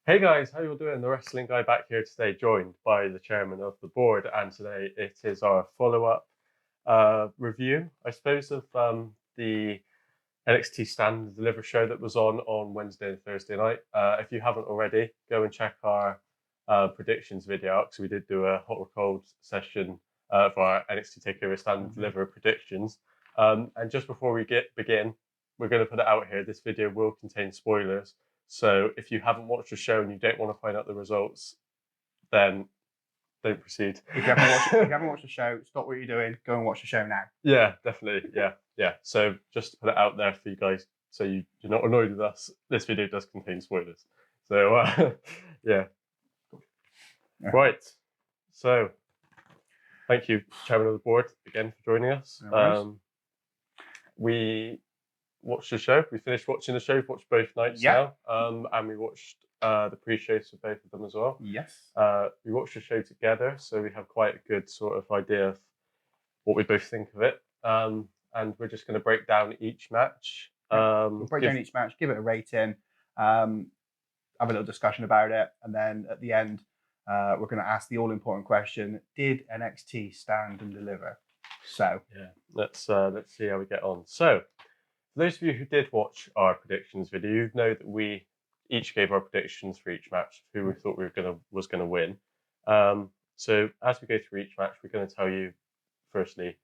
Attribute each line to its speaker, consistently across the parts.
Speaker 1: Hey guys, how you all doing? The Wrestling Guy back here today, joined by the chairman of the board, and today it is our follow-up review, I suppose, of the NXT Stand and Deliver show that was on Wednesday and Thursday night. If you haven't already, go and check our predictions video out, because we did do a hot or cold session for our NXT TAKEOVER Stand and Deliver predictions. And just before we begin, we're going to put it out here. This video will contain spoilers. So if you haven't watched the show and you don't want to find out the results, then don't proceed.
Speaker 2: If you haven't watched the show, stop what you're doing. Go and watch the show now.
Speaker 1: Yeah, definitely. Yeah. So just to put it out there for you guys, so you're not annoyed with us, this video does contain spoilers. So yeah. Right. So thank you, chairman of the board, again for joining us.
Speaker 2: No
Speaker 1: we watched the show. We finished watching the show. We've watched both nights now, and we watched the pre-shows for both of them as well.
Speaker 2: Yes.
Speaker 1: We watched the show together, so we have quite a good sort of idea of what we both think of it. And we're just going to break down each match.
Speaker 2: We'll break down each match, give it a rating, have a little discussion about it, and then at the end, we're going to ask the all-important question: did NXT stand and deliver? So
Speaker 1: yeah, let's see how we get on. So, for those of you who did watch our predictions video, you know that we each gave our predictions for each match, who we thought was gonna win. So as we go through each match, we're going to tell you firstly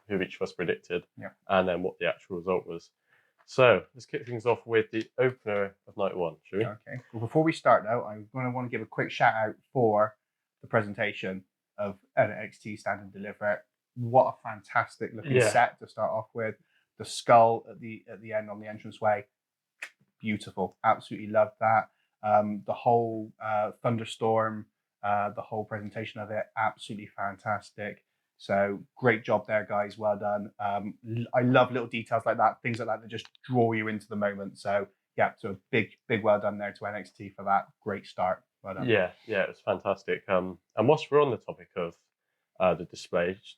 Speaker 1: who each of us predicted, and then what the actual result was. So let's kick things off with the opener of night one, shall we?
Speaker 2: Okay. Well, before we start though, I'm going to want to give a quick shout out for the presentation of NXT Stand and Deliver. What a fantastic looking set to start off with. The skull at the end on the entranceway, beautiful. Absolutely loved that. The whole thunderstorm, the whole presentation of it, absolutely fantastic. So great job there, guys. Well done. I love little details like that, things like that just draw you into the moment. So yeah, so a big well done there to NXT for that. Great start. Well done.
Speaker 1: Yeah, it was fantastic. And whilst we're on the topic of the displays,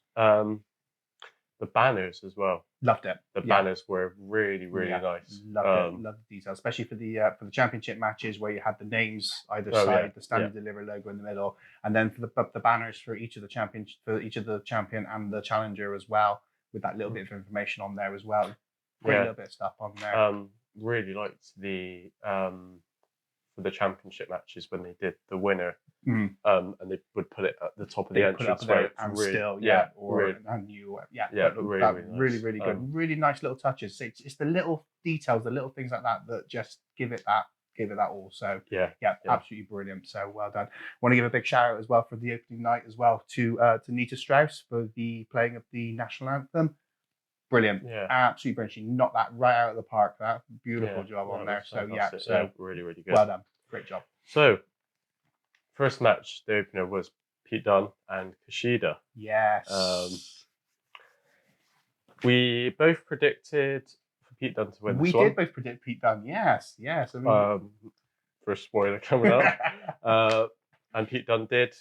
Speaker 1: the banners as well.
Speaker 2: Loved it.
Speaker 1: The banners were really nice.
Speaker 2: Loved it. Loved the details, especially for the championship matches where you had the names either side, the Stand and Deliver logo in the middle, and then for the banners for each of the champion and the challenger as well, with that little bit of information on there as well. Great little bit of stuff on there.
Speaker 1: Really liked the for the championship matches when they did the winner, and they would put it at the top of the entrance where
Speaker 2: and
Speaker 1: really,
Speaker 2: still, really good, really nice little touches. It's the little details, the little things like that just give it that all. So absolutely brilliant. So well done. Want to give a big shout out as well for the opening night as well to Nita Strauss for the playing of the national anthem. Brilliant. Absolutely brilliant. She knocked that right out of the park. That beautiful job on there. So
Speaker 1: really good.
Speaker 2: Well done. Great job.
Speaker 1: So first match, the opener was Pete Dunn and Kishida.
Speaker 2: Yes.
Speaker 1: We both predicted for Pete Dunn to win this one.
Speaker 2: We did both predict Pete Dunn. Yes. I mean,
Speaker 1: for a spoiler coming up. And Pete Dunn did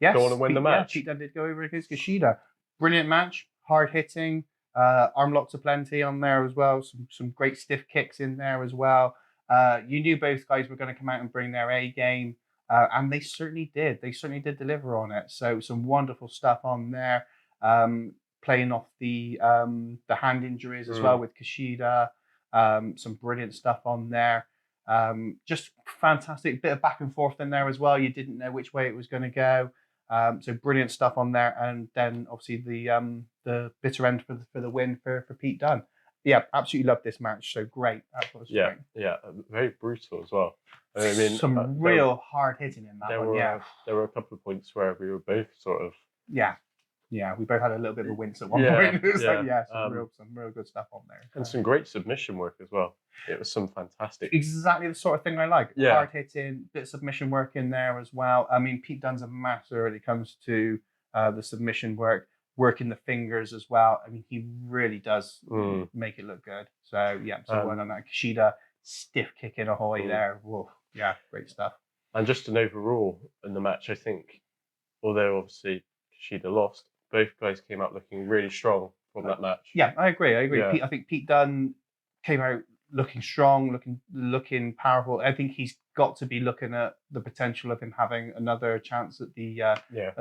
Speaker 1: go on and win the match.
Speaker 2: Pete Dunn did go over against Kishida. Brilliant match. Hard hitting. Arm locks aplenty on there as well. Some great stiff kicks in there as well. You knew both guys were going to come out and bring their A game, and they certainly did. They certainly did deliver on it. So some wonderful stuff on there. Playing off the hand injuries as well with Kishida. Some brilliant stuff on there. Just fantastic bit of back and forth in there as well. You didn't know which way it was going to go. So brilliant stuff on there, and then obviously the bitter end for the win for Pete Dunn. Yeah, absolutely loved this match. So great.
Speaker 1: Great. Very brutal as well. I mean,
Speaker 2: some real hard hitting in that one.
Speaker 1: There were a couple of points where we were both sort of.
Speaker 2: We both had a little bit of a wince at one point. It was some real good stuff on there.
Speaker 1: And some great submission work as well. It was some fantastic.
Speaker 2: Exactly the sort of thing I like. Hard hitting, bit of submission work in there as well. I mean, Pete Dunn's a master when it comes to the submission work, working the fingers as well. I mean, he really does make it look good. So well done on that. Kishida, stiff kick in ahoy there. Whoa. Yeah, great stuff.
Speaker 1: And just an overall in the match, I think, although obviously Kishida lost, both guys came out looking really strong from that match.
Speaker 2: Yeah, I agree. I think Pete Dunn came out looking strong, looking powerful. I think he's got to be looking at the potential of him having another chance at the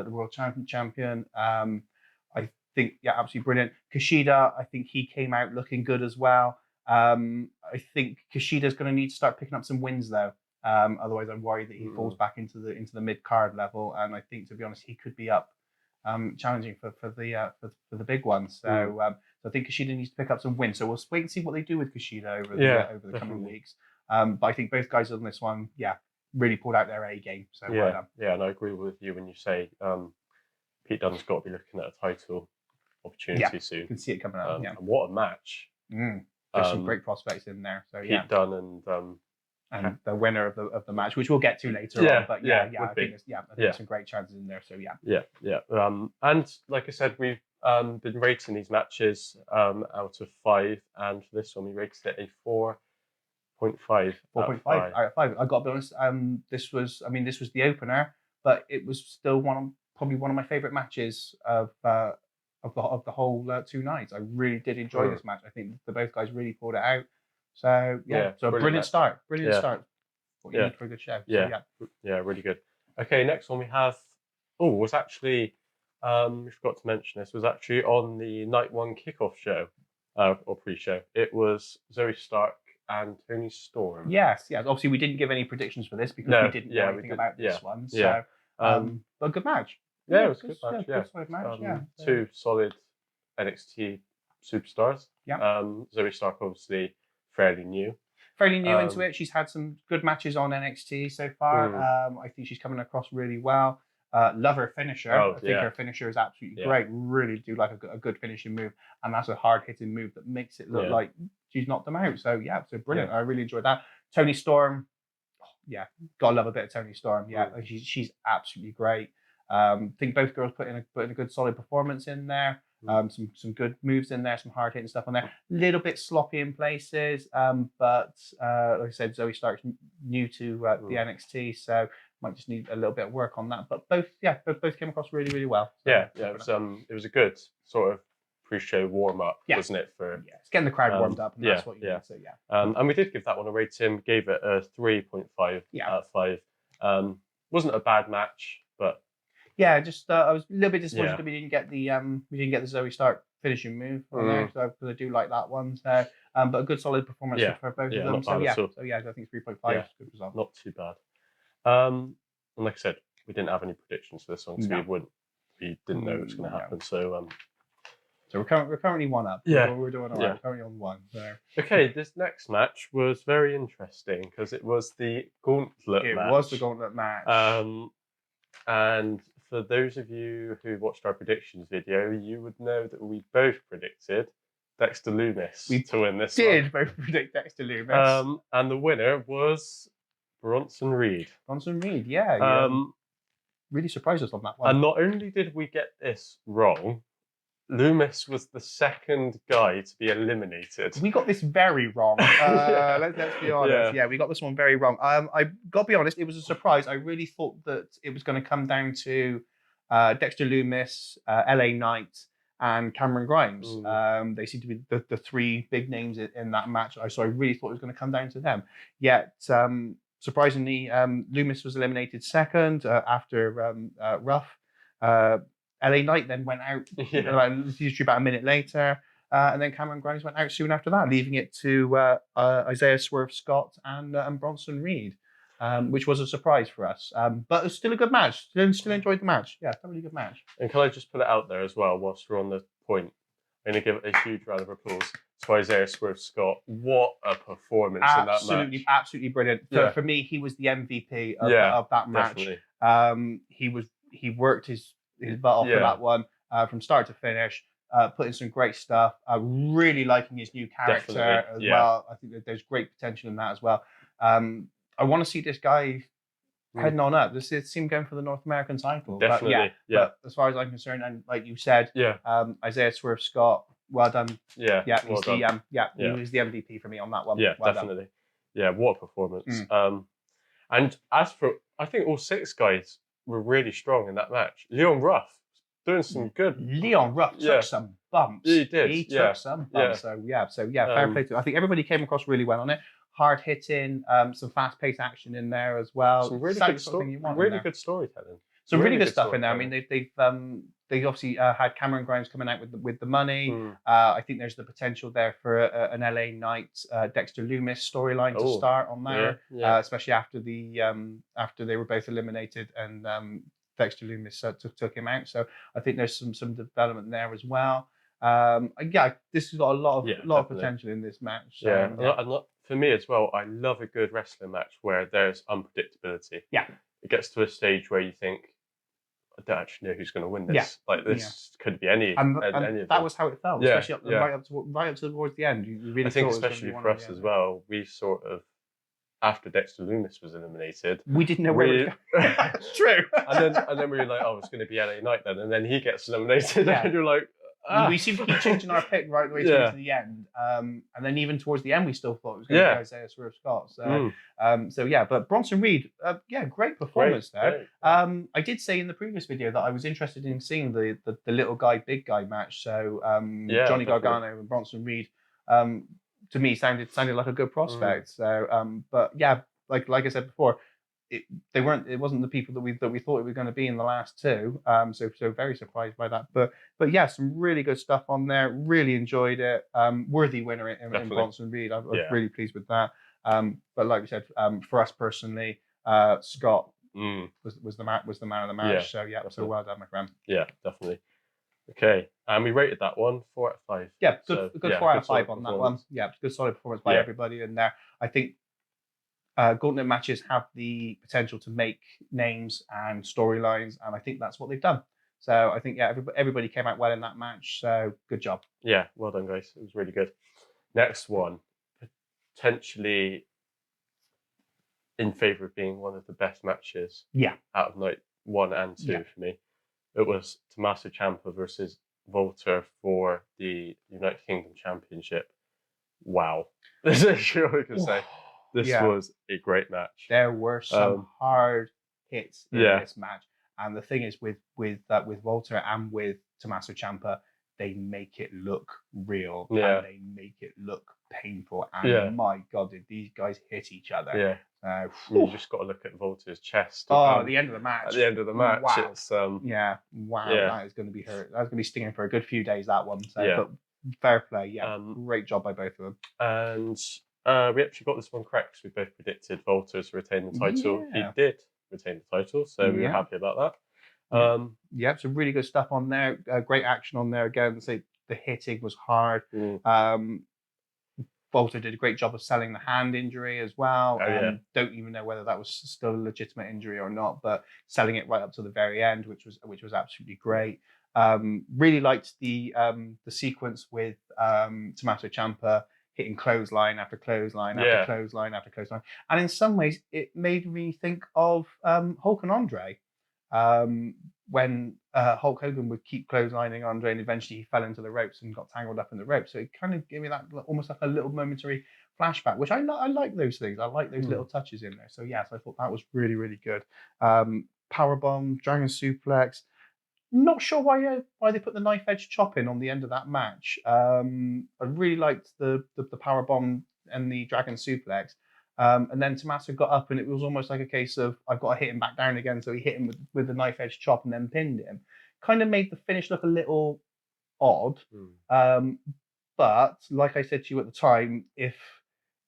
Speaker 2: World Champion. I think, absolutely brilliant. Kishida, I think he came out looking good as well. I think Kishida's going to need to start picking up some wins though. Otherwise, I'm worried that he falls back into the mid card level, and I think, to be honest, he could be up challenging for the big ones. So I think Kishida needs to pick up some wins. So we'll wait and see what they do with Kishida over the coming weeks. But I think both guys on this one, really pulled out their A game. So well done.
Speaker 1: And I agree with you when you say Pete Dunne's got to be looking at a title opportunity soon.
Speaker 2: You can see it coming up.
Speaker 1: And what a match!
Speaker 2: There's some great prospects in there. So
Speaker 1: Pete Dunne
Speaker 2: and the winner of the match, which we'll get to later on. But I think there's some great chances in there. So
Speaker 1: and like I said, we've been rating these matches out of 5, and for this one we rated it a 4.5.
Speaker 2: 4.5 out of 5. I got to be honest. This was the opener, but it was still probably one of my favorite matches of the whole 2 nights. I really did enjoy this match. I think the both guys really pulled it out. So so a brilliant start. Brilliant start. What you need for a good show.
Speaker 1: Really good. Okay, next one we have. Was actually we forgot to mention this. Was actually on the night 1 kickoff show or pre-show. It was Zoe Stark and Toni Storm.
Speaker 2: Yes. Obviously, we didn't give any predictions for this because we didn't know anything about this one. So, but a good match.
Speaker 1: Yeah, it was a good match.
Speaker 2: Good solid match.
Speaker 1: 2 solid NXT superstars.
Speaker 2: Yeah.
Speaker 1: Zoe Stark, obviously, fairly new
Speaker 2: into it. She's had some good matches on NXT so far. I think she's coming across really well. Love her finisher. I think her finisher is absolutely great. Really do like a good finishing move, and that's a hard hitting move that makes it look like she's knocked them out. So so brilliant. I really enjoyed that. Toni Storm, gotta love a bit of Toni Storm. She's absolutely great. I think both girls put in a good solid performance in there. Some good moves in there, some hard hitting stuff on there. A little bit sloppy in places, but like I said, Zoe Stark's new to the NXT, so might just need a little bit of work on that. But both came across really, really well. So,
Speaker 1: it was a good sort of pre-show warm up, wasn't it? For
Speaker 2: it's getting the crowd warmed up, and that's what you need. So
Speaker 1: and we did give that one a rating. Gave it a 3.5 out of 5. Wasn't a bad match, but.
Speaker 2: Just I was a little bit disappointed that we didn't get the Zoe Stark finishing move on there, because I do like that one. So, but a good solid performance for both of them. So I think 3.5 is a good result.
Speaker 1: Not too bad. And like I said, we didn't have any predictions for this one because we didn't know it was going to happen. So
Speaker 2: we're currently 1 up. We're doing all right. We're currently on 1. So.
Speaker 1: Okay, this next match was very interesting because it was the Gauntlet match.
Speaker 2: It was the Gauntlet match.
Speaker 1: And for those of you who watched our predictions video, you would know that we both predicted Dexter Lumis to win this one.
Speaker 2: We did both predict Dexter Lumis.
Speaker 1: And the winner was Bronson Reed.
Speaker 2: Really surprised us on that one.
Speaker 1: And not only did we get this wrong, Lumis was the second guy to be eliminated.
Speaker 2: We got this very wrong. Let's be honest. We got this one very wrong. I got to be honest, it was a surprise. I really thought that it was going to come down to Dexter Lumis, LA Knight, and Cameron Grimes. They seem to be the 3 big names in that match. So I really thought it was going to come down to them. Yet, surprisingly, Lumis was eliminated second after Ruff. LA Knight then went out literally about a minute later, and then Cameron Grimes went out soon after that, leaving it to Isaiah Swerve Scott and Bronson Reed, which was a surprise for us. But it was still a good match. Still enjoyed the match. Thoroughly good match.
Speaker 1: And can I just put it out there as well, whilst we're on the point, I'm going to give a huge round of applause to Isaiah Swerve Scott. What a performance in that match.
Speaker 2: Absolutely brilliant. For me, he was the MVP of that match.
Speaker 1: Definitely.
Speaker 2: He worked his butt off for that one from start to finish, put in some great stuff. Really liking his new character as well. I think that there's great potential in that as well. I want to see this guy heading on up. This is him going for the North American title.
Speaker 1: Definitely.
Speaker 2: But as far as I'm concerned, and like you said, Isaiah Swerve Scott, well done. He was the MVP for me on that one.
Speaker 1: Definitely. What a performance. And as for, I think all 6 guys were really strong in that match. Leon Ruff doing some good.
Speaker 2: Leon Ruff took some bumps.
Speaker 1: He did.
Speaker 2: He took some bumps. So fair play to him. I think everybody came across really well on it. hard hitting, some fast paced action in there as well.
Speaker 1: Some really
Speaker 2: Exactly
Speaker 1: good
Speaker 2: the sort of thing you want in
Speaker 1: really
Speaker 2: there.
Speaker 1: good storytelling.
Speaker 2: Some really good stuff in there. I mean, they've obviously had Cameron Grimes coming out with the money. I think there's the potential there for an LA Knight Dexter Loomis storyline to start on there, especially after after they were both eliminated and Dexter Loomis took him out. So I think there's some development there as well. This has got a lot of potential in this match. So,
Speaker 1: for me as well, I love a good wrestling match where there's unpredictability.
Speaker 2: Yeah,
Speaker 1: it gets to a stage where you think, I don't actually know who's going to win this.
Speaker 2: Yeah.
Speaker 1: Like this could be any.
Speaker 2: and
Speaker 1: any of
Speaker 2: that
Speaker 1: them.
Speaker 2: was how it felt,
Speaker 1: Yeah,
Speaker 2: especially right up towards the end. You really
Speaker 1: I think
Speaker 2: thought it was
Speaker 1: especially
Speaker 2: gonna be
Speaker 1: for
Speaker 2: one
Speaker 1: us
Speaker 2: or the
Speaker 1: as
Speaker 2: other.
Speaker 1: well, we sort of, after Dexter Loomis was eliminated,
Speaker 2: We didn't know where it was going. It's true.
Speaker 1: and then we were like, oh, it's going to be LA Knight then, and then he gets eliminated,
Speaker 2: Yeah.
Speaker 1: and you're like,
Speaker 2: We seem to keep changing our pick right the way through to the end, and then even towards the end, we still thought it was going to be Isaiah Swerve Scott. So, but Bronson Reed, great performance there.
Speaker 1: Great.
Speaker 2: I did say in the previous video that I was interested in seeing the little guy, big guy match. So Johnny Gargano and Bronson Reed, to me sounded like a good prospect. So, but yeah, like I said before, it wasn't the people that we thought it was going to be in the last two. So very surprised by that. But yeah, some really good stuff on there. Really enjoyed it. Worthy winner in Bronson Reed. I was really pleased with that. But like we said, for us personally, Scott was the man of the match.
Speaker 1: Yeah,
Speaker 2: so well done, my friend.
Speaker 1: Yeah, definitely. Okay, and we rated that one 4 out of 5.
Speaker 2: Yeah, good 4 out of 5 on that one. Yeah, good solid performance by everybody in there. I think Gauntlet matches have the potential to make names and storylines, and I think that's what they've done. So I think everybody came out well in that match. So good job.
Speaker 1: Yeah, well done, guys. It was really good. Next one, potentially in favour of being one of the best matches. Out of night 1 and 2 for me. It was Tommaso Ciampa versus Walter for the United Kingdom Championship. Wow. This is all we can say. This was a great match.
Speaker 2: There were some hard hits in this match. And the thing is with Walter and with Tommaso Ciampa, they make it look real and they make it look painful. And my God, did these guys hit each other?
Speaker 1: You just got to look at Walter's chest.
Speaker 2: At the end of the match.
Speaker 1: At the end of the match, it's
Speaker 2: that is going to be hurt. That's going to be stinging for a good few days. That one. So, but fair play. Great job by both of them.
Speaker 1: And we actually got this one correct because we both predicted Walter to retain the title. He did retain the title, so we were happy about that.
Speaker 2: Some really good stuff on there. Great action on there again. So the hitting was hard. Walter did a great job of selling the hand injury as well. Don't even know whether that was still a legitimate injury or not, but selling it right up to the very end, which was absolutely great. Really liked the sequence with Tommaso Ciampa hitting clothesline after clothesline after clothesline after clothesline, and in some ways it made me think of Hulk and Andre. When Hulk Hogan would keep clotheslining Andre, and eventually he fell into the ropes and got tangled up in the ropes. So it kind of gave me that almost like a little momentary flashback, which I like those things. I like those little touches in there. So so I thought that was really, really good. Powerbomb, Dragon Suplex. Not sure why they put the knife edge chop in on the end of that match. I really liked the Powerbomb and the Dragon Suplex. And then Tommaso got up, and it was almost like a case of I've got to hit him back down again. So he hit him with the knife edge chop and then pinned him. Kind of made the finish look a little odd. But like I said to you at the time, if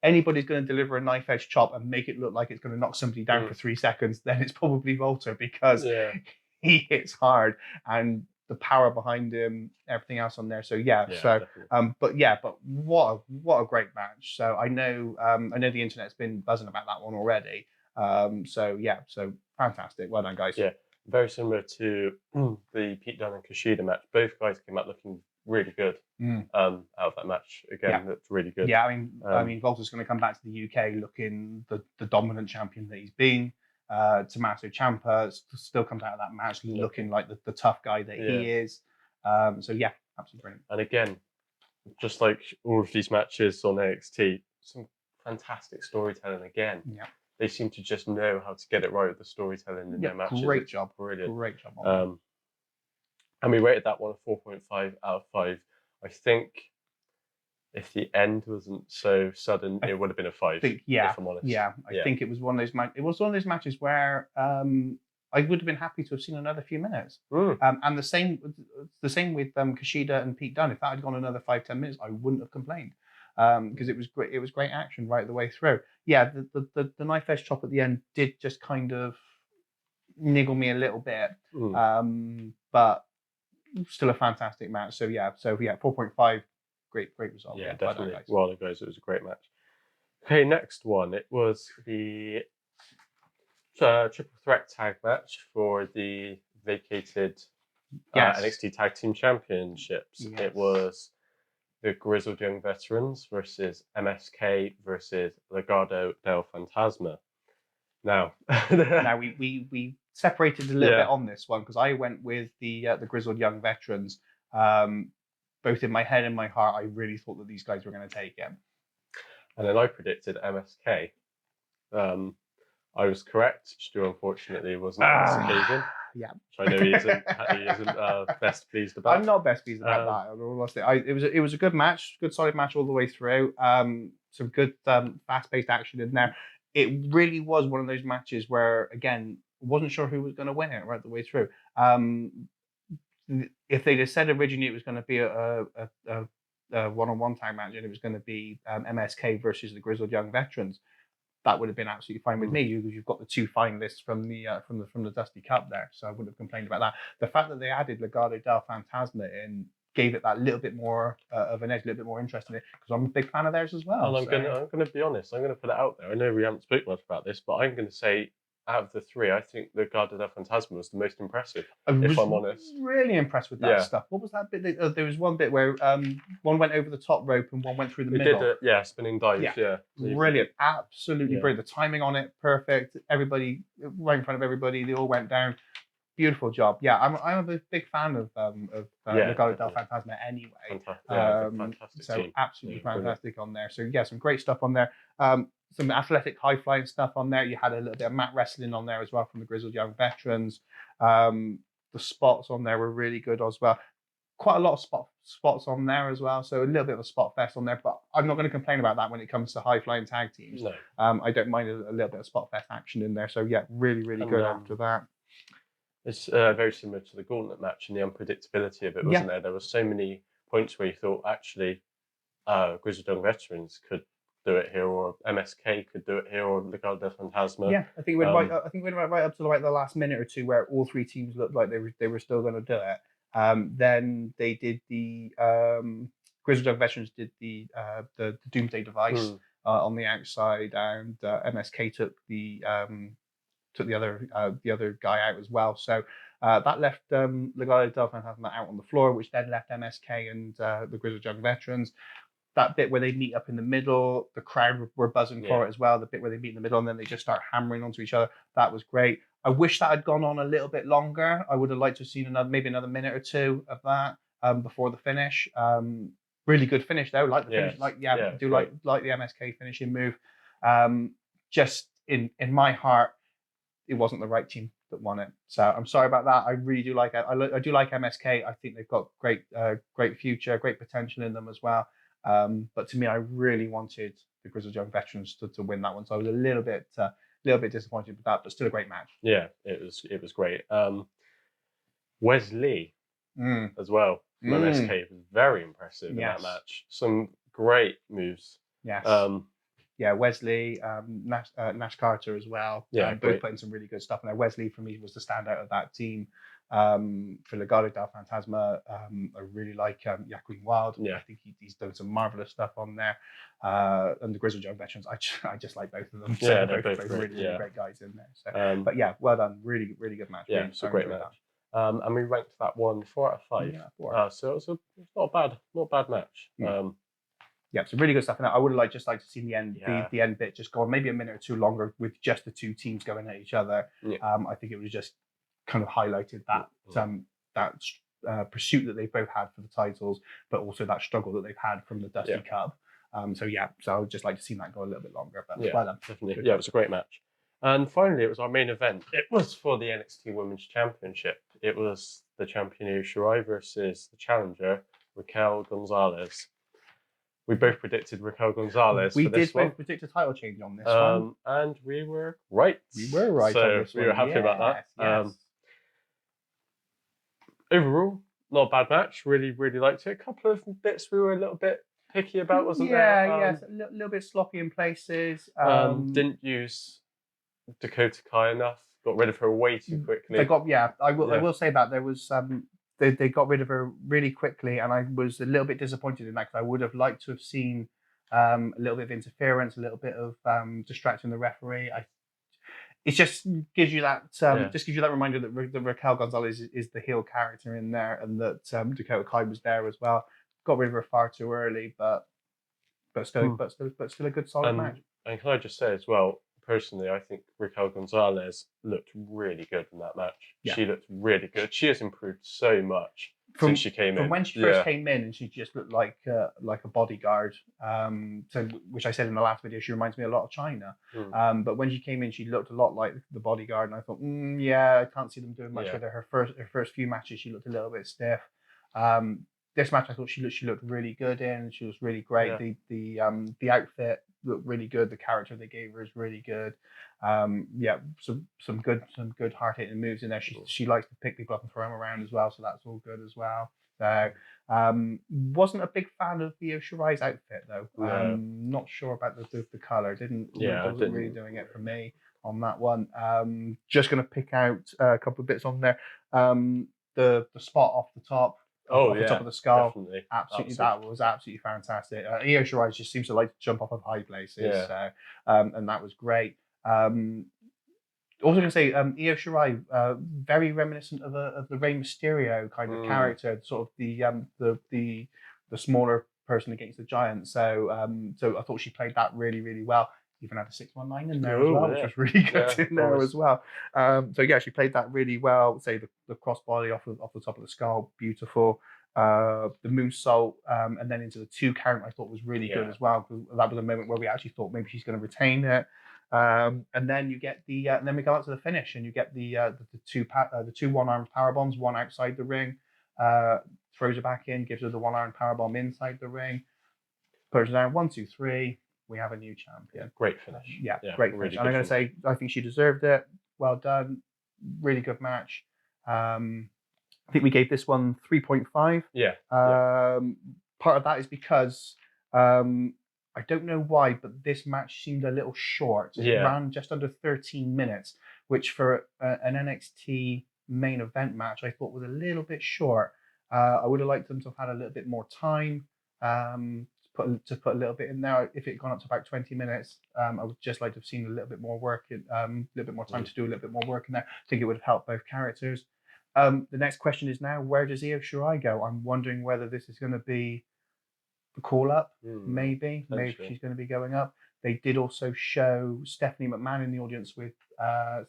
Speaker 2: anybody's going to deliver a knife edge chop and make it look like it's going to knock somebody down for 3 seconds, then it's probably Walter, because he hits hard and the power behind him, everything else on there. So but what a great match. So I know the internet's been buzzing about that one already. So fantastic. Well done, guys.
Speaker 1: Yeah, very similar to the Pete Dunne and Kishida match. Both guys came out looking really good out of that match. Again, that's really good.
Speaker 2: Yeah, I mean, Walter's going to come back to the UK looking the dominant champion that he's been. Tommaso Ciampa still comes out of that match looking like the tough guy that he is. Absolutely brilliant.
Speaker 1: And again, just like all of these matches on NXT, some fantastic storytelling again.
Speaker 2: Yeah.
Speaker 1: They seem to just know how to get it right with the storytelling in their matches.
Speaker 2: Great job.
Speaker 1: Brilliant.
Speaker 2: Great job on that.
Speaker 1: And we rated that one a 4.5 out of 5. I think if the end wasn't so sudden, it would have been a 5.
Speaker 2: Yeah,
Speaker 1: if I'm honest.
Speaker 2: I think it was one of those it was one of those matches where I would have been happy to have seen another few minutes. And the same with Kishida and Pete Dunne. If that had gone another 5-10 minutes, I wouldn't have complained because it was great. It was great action right the way through. Yeah, the knife edge chop at the end did just kind of niggle me a little bit, but still a fantastic match. So yeah, 4.5, great result.
Speaker 1: Yeah, definitely. Well, it goes. It was a great match. Okay, next one. It was the triple threat tag match for the vacated NXT Tag Team Championships.
Speaker 2: Yes.
Speaker 1: It was the Grizzled Young Veterans versus MSK versus Legado del Fantasma. Now,
Speaker 2: we separated a little bit on this one because I went with the Grizzled Young Veterans. Both in my head and my heart, I really thought that these guys were going to take it.
Speaker 1: And then I predicted MSK. I was correct. Stu, unfortunately, wasn't on this occasion.
Speaker 2: Yeah,
Speaker 1: which I know he isn't best pleased about.
Speaker 2: I'm not best pleased about that. It was a good match, good solid match all the way through. Some good fast-paced action in there. It really was one of those matches where, again, wasn't sure who was going to win it right the way through. If they'd have said originally it was going to be a one-on-one tag match and it was going to be MSK versus the Grizzled Young Veterans, that would have been absolutely fine with me. You've got the 2 finalists from the Dusty Cup there, so I wouldn't have complained about that. The fact that they added Legado del Fantasma in gave it that little bit more of an edge, a little bit more interest in it, because I'm a big fan of theirs as well.
Speaker 1: And I'm gonna be honest. I'm gonna put it out there. I know we haven't spoken much about this, but I'm gonna say, out of the 3, I think Legado del Fantasma was the most impressive. If I'm honest,
Speaker 2: really impressed with that stuff. What was that bit? There was one bit where one went over the top rope and one went through the middle.
Speaker 1: Did a spinning dive. Yeah.
Speaker 2: Brilliant, absolutely brilliant. The timing on it, perfect. Everybody right in front of everybody. They all went down. Beautiful job. Yeah, I'm a big fan of Legado del Fantasma anyway.
Speaker 1: Fantastic
Speaker 2: so
Speaker 1: team.
Speaker 2: Absolutely fantastic on there. So yeah, some great stuff on there. Some athletic, high flying stuff on there. You had a little bit of mat wrestling on there as well from the Grizzled Young Veterans. The spots on there were really good as well. Quite a lot of spots on there as well. So a little bit of a spot fest on there, but I'm not going to complain about that when it comes to high flying tag teams.
Speaker 1: No.
Speaker 2: I don't mind a little bit of spot fest action in there. So yeah, really good after that.
Speaker 1: It's very similar to the Gauntlet match and the unpredictability of it, wasn't there? There were so many points where you thought, actually, Grizzled Young Veterans could do it here, or MSK could do it here, or Legado del Fantasma.
Speaker 2: Yeah, I think we went right up to the last minute or two where all 3 teams looked like they were still going to do it. Then they did the Grizzled Young Veterans did the Doomsday Device on the outside, and MSK took the other guy out as well. So that left Legado del Fantasma out on the floor, which then left MSK and the Grizzled Young Veterans. That bit where they meet up in the middle, the crowd were buzzing for it as well. The bit where they meet in the middle and then they just start hammering onto each other, that was great. I wish that had gone on a little bit longer. I would have liked to have seen maybe another minute or 2 of that before the finish. Really good finish though. Like the finish, like the MSK finishing move. Just in my heart, it wasn't the right team that won it. So I'm sorry about that. I really do like it. I do like MSK. I think they've got great future, great potential in them as well. But to me, I really wanted the Grizzled Young Veterans to win that one. So I was a little bit disappointed with that, but still a great match.
Speaker 1: Yeah, it was great. Wesley as well from MSK was very impressive in that match. Some great moves.
Speaker 2: Yes. Wesley, Nash Carter as well. Both putting some really good stuff in there. Wesley, for me, was the standout of that team. For Legado del Fantasma, I really like Joaquin Wilde. I think he's done some marvelous stuff on there. And the Grizzled Young Veterans, I just like both of them. So they're both really great guys in there. So, but yeah, well done. Really good match.
Speaker 1: Yeah, it's a great match. And we ranked that one 4 out of 5.
Speaker 2: Yeah, 4.
Speaker 1: So it was not a bad match.
Speaker 2: Yeah, some really good stuff in that. I would have just liked to see the end, the end bit just go on maybe a minute or 2 longer with just the 2 teams going at each other. I think it was just kind of highlighted that pursuit that they've both had for the titles, but also that struggle that they've had from the Dusty Cup. So I would just like to see that go a little bit longer. But well done.
Speaker 1: Definitely. Yeah, it was a great match. And finally, it was our main event. It was for the NXT Women's Championship. It was the champion Io Shirai versus the challenger Raquel Gonzalez. We both predicted Raquel Gonzalez
Speaker 2: We
Speaker 1: for this
Speaker 2: did both
Speaker 1: one.
Speaker 2: predict a title change on this one.
Speaker 1: And we were right.
Speaker 2: We were right
Speaker 1: so
Speaker 2: on this one.
Speaker 1: we were happy about that.
Speaker 2: Yes.
Speaker 1: Overall, not a bad match. Really, really liked it. A couple of bits we were a little bit picky about, wasn't there?
Speaker 2: Yes, a little bit sloppy in places.
Speaker 1: Didn't use Dakota Kai enough. Got rid of her way too quickly.
Speaker 2: I will say that there was they got rid of her really quickly, and I was a little bit disappointed in that because I would have liked to have seen a little bit of interference, a little bit of distracting the referee. It just gives you that reminder that Raquel Gonzalez is the heel character in there, and that Dakota Kai was there as well. Got rid of her far too early, but still a good solid match.
Speaker 1: And can I just say as well, personally, I think Raquel Gonzalez looked really good in that match. Yeah. She looked really good. She has improved so much since she came in.
Speaker 2: From when she first came in, and she just looked like a bodyguard. Which I said in the last video, she reminds me a lot of Chyna. But when she came in, she looked a lot like the bodyguard, and I thought, I can't see them doing much with her. Her first few matches, she looked a little bit stiff. This match, I thought she looked really good in. She was really great. Yeah. The outfit looked really good. The character they gave her is really good. Some good hard hitting moves in there. She likes to pick people up and throw them around as well, so that's all good as well. So wasn't a big fan of Io Shirai's outfit though. Not sure about the color. Wasn't really doing it for me on that one. Just gonna pick out a couple of bits on there. The spot off the top. The top of the skull.
Speaker 1: Definitely.
Speaker 2: Absolutely. That was absolutely fantastic. Io Shirai just seems to like to jump off of high places. So, and that was great. Also going to say, Io Shirai, very reminiscent of the Rey Mysterio kind of character, sort of the smaller person against the giant. So I thought she played that really, really well. Even had a 619 in there as well, which was really good in there as well. She played that really well. Say the crossbody off the top of the skull, beautiful. The moonsault, and then into the 2 count, I thought was really good as well. That was a moment where we actually thought maybe she's going to retain it. And then you get and then we go out to the finish, and you get the 2 one-armed power bombs, one outside the ring, throws her back in, gives her the one-armed power bomb inside the ring, puts her down 1, 2, 3. We have a new champion.
Speaker 1: Great finish.
Speaker 2: Great finish. Really and I'm going to say, I think she deserved it. Well done. Really good match. I think we gave this one 3.5. Part of that is because I don't know why, but this match seemed a little short. It ran just under 13 minutes, which for an NXT main event match, I thought was a little bit short. I would have liked them to have had a little bit more time. To put a little bit in there. If it had gone up to about 20 minutes, I would just like to have seen a little bit more work, a little bit more time to do a little bit more work in there. I think it would have helped both characters. The next question is now, where does Io Shirai go? I'm wondering whether this is going to be the call up. Maybe she's going to be going up. They did also show Stephanie McMahon in the audience with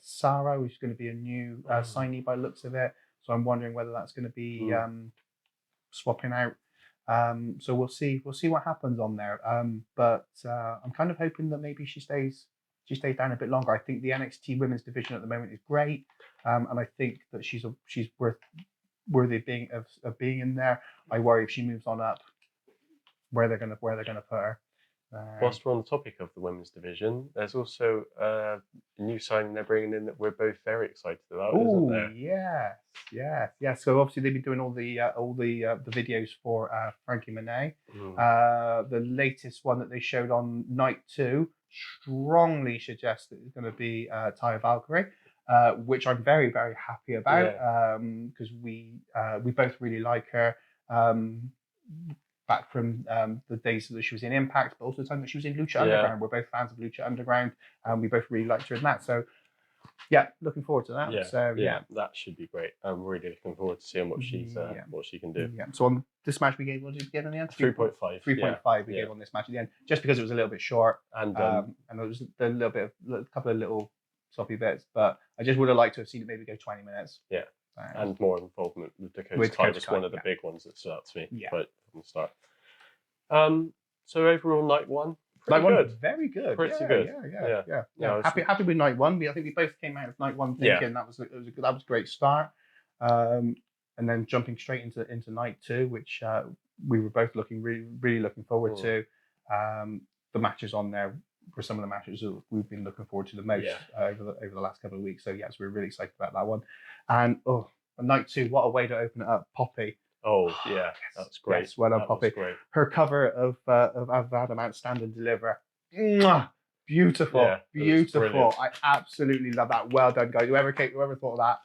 Speaker 2: Sarah, who's going to be a new signee by looks of it. So I'm wondering whether that's going to be swapping out. So we'll see what happens on there. But I'm kind of hoping that maybe she stays down a bit longer. I think the NXT women's division at the moment is great, and I think that she's worthy of being in there. I worry if she moves on up, where they're gonna put her.
Speaker 1: Whilst we're on the topic of the women's division, there's also a new signing they're bringing in that we're both very excited about, isn't there?
Speaker 2: Yes. So obviously they've been doing all the videos for Frankie Monet. The latest one that they showed on night 2 strongly suggests that it's going to be Taya Valkyrie, which I'm very, very happy about because we both really like her. Back from the days that she was in Impact, but also the time that she was in Lucha Underground. We're both fans of Lucha Underground, and we both really liked her in that. So, looking forward to that.
Speaker 1: That should be great. I'm really looking forward to seeing what she can do.
Speaker 2: So on this match, what did we get in the end?
Speaker 1: 3.5.
Speaker 2: 3.5 we gave on this match at the end, just because it was a little bit short, and it was a couple of little sloppy bits. But I just would have liked to have seen it maybe go 20 minutes.
Speaker 1: And more involvement with Dakota Kai was one of the big ones that stood out to me right from the start. So overall, night 1, pretty good.
Speaker 2: Very good.
Speaker 1: Pretty good.
Speaker 2: Happy with night 1. I think we both came out of night 1 thinking that was a great start. And then jumping straight into night 2, which we were both really looking forward to. The matches on there were some of the matches that we've been looking forward to the most over the last couple of weeks. So yes, we're really excited about that one. And night 2, what a way to open it up, Poppy.
Speaker 1: Oh yeah, yes, that's great.
Speaker 2: Yes, well done, Poppy. Her cover of Adamant Stand and Deliver. Mwah! Beautiful, beautiful. I absolutely love that. Well done, guys. Whoever thought of that,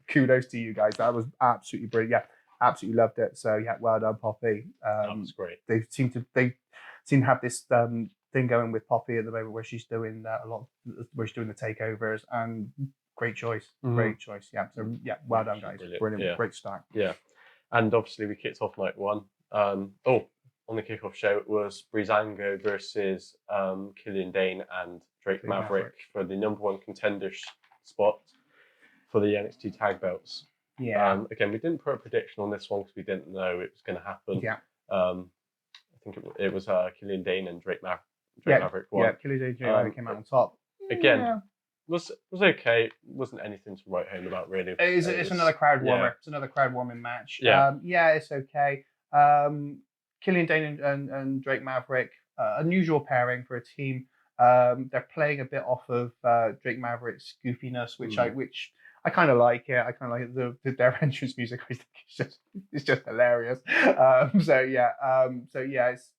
Speaker 2: kudos to you guys. That was absolutely brilliant. Yeah, absolutely loved it. So yeah, well done, Poppy.
Speaker 1: That was great.
Speaker 2: They seem to have this thing going with Poppy at the moment where she's doing where she's doing the takeovers, and great choice. Yeah. So yeah, well done, guys. Brilliant. Yeah. Great start.
Speaker 1: Yeah. And obviously we kicked off night 1. On the kickoff show, it was Breezango versus Killian Dane and Drake Maverick for the #1 contenders spot for the NXT tag belts.
Speaker 2: Yeah.
Speaker 1: Again, we didn't put a prediction on this one because we didn't know it was going to happen.
Speaker 2: Yeah.
Speaker 1: I think it was Killian Dane and Drake Maverick won.
Speaker 2: Yeah, Killian Dane and Drake Maverick came out on top.
Speaker 1: Again, was okay. Wasn't anything to write home about really.
Speaker 2: It's another crowd warmer. Yeah. It's another crowd warming match.
Speaker 1: Yeah.
Speaker 2: It's okay. Killian Dane and Drake Maverick, unusual pairing for a team. They're playing a bit off of Drake Maverick's goofiness, which I kind of like it. I kind of like their entrance music. I think it's just hilarious. It's.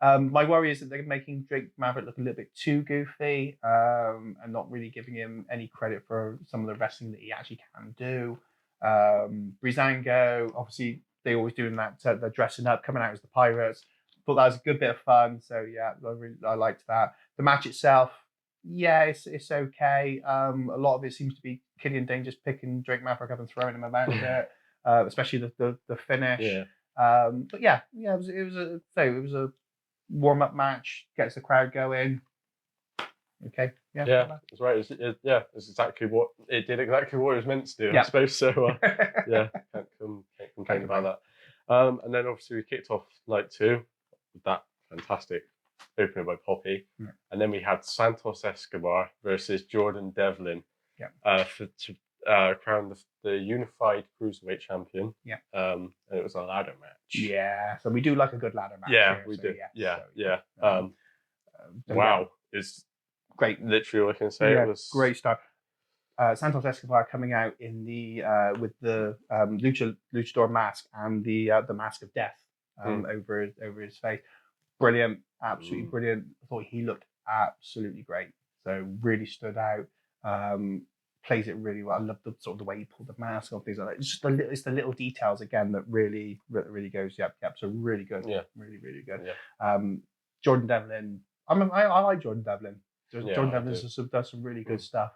Speaker 2: My worry is that they're making Drake Maverick look a little bit too goofy, and not really giving him any credit for some of the wrestling that he actually can do. Breezango, obviously, they always doing that. They're dressing up, coming out as the Pirates. Thought that was a good bit of fun. So yeah, I liked that. The match itself, yeah, it's okay. A lot of it seems to be Killian Dane just picking Drake Maverick up and throwing him about a bit, especially the finish.
Speaker 1: Yeah.
Speaker 2: But yeah, it was a warm up match, gets the crowd going. Okay.
Speaker 1: Yeah, that's right. It's exactly what it did. Exactly what it was meant to do.
Speaker 2: Yeah.
Speaker 1: I suppose so. Yeah, can't complain about that. And then obviously we kicked off night 2 with that fantastic opening by Poppy, and then we had Santos Escobar versus Jordan Devlin. To crown the unified cruiserweight champion.
Speaker 2: Yeah.
Speaker 1: And it was a ladder match.
Speaker 2: Yeah. So we do like a good ladder match.
Speaker 1: Yeah,
Speaker 2: here,
Speaker 1: we
Speaker 2: so
Speaker 1: do.
Speaker 2: Yeah.
Speaker 1: Wow. Is
Speaker 2: great.
Speaker 1: Literally all I can say.
Speaker 2: Yeah,
Speaker 1: It was
Speaker 2: great start. Santos Escobar coming out in the with the luchador mask and the mask of death over his face. Brilliant, absolutely brilliant. I thought he looked absolutely great. So really stood out. Plays it really well. I love the sort of the way he pulled the mask off, things like that. It's just the little details again that really goes. Yep. So really good.
Speaker 1: Yeah.
Speaker 2: Really good.
Speaker 1: Yeah.
Speaker 2: Jordan Devlin. I like Jordan Devlin. Jordan Devlin does some really good stuff.